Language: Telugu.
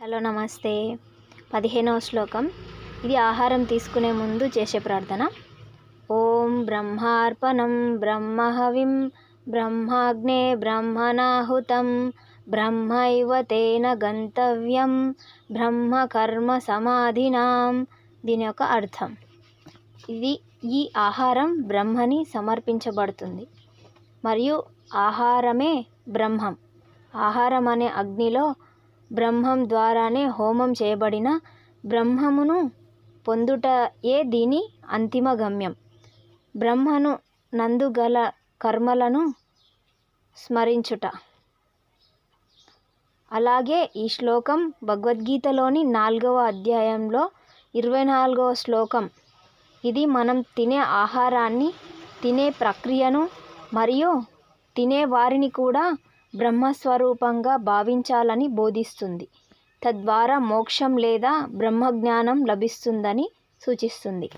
హలో నమస్తే. 15వ శ్లోకం. ఇది ఆహారం తీసుకునే ముందు చేసే ప్రార్థన. ఓం బ్రహ్మార్పణం బ్రహ్మహవిం బ్రహ్మాగ్నే బ్రహ్మణాహుతం బ్రహ్మైవ తేన గంతవ్యం బ్రహ్మ కర్మ సమాధినాం. దీని యొక్క అర్థం, ఈ ఆహారం బ్రహ్మని సమర్పించబడుతుంది మరియు ఆహారమే బ్రహ్మం. ఆహారం అనే అగ్నిలో బ్రహ్మం ద్వారానే హోమం చేయబడిన బ్రహ్మమును పొందుటయే దీని అంతిమ గమ్యం. బ్రహ్మను నందుగల కర్మలను స్మరించుట. అలాగే ఈ శ్లోకం భగవద్గీతలోని 4వ అధ్యాయంలో 24వ శ్లోకం. ఇది మనం తినే ఆహారాన్ని, తినే ప్రక్రియను మరియు తినే వారిని కూడా బ్రహ్మస్వరూపంగా భావించాలని బోధిస్తుంది. తద్వారా మోక్షం లేదా బ్రహ్మజ్ఞానం లభిస్తుందని సూచిస్తుంది.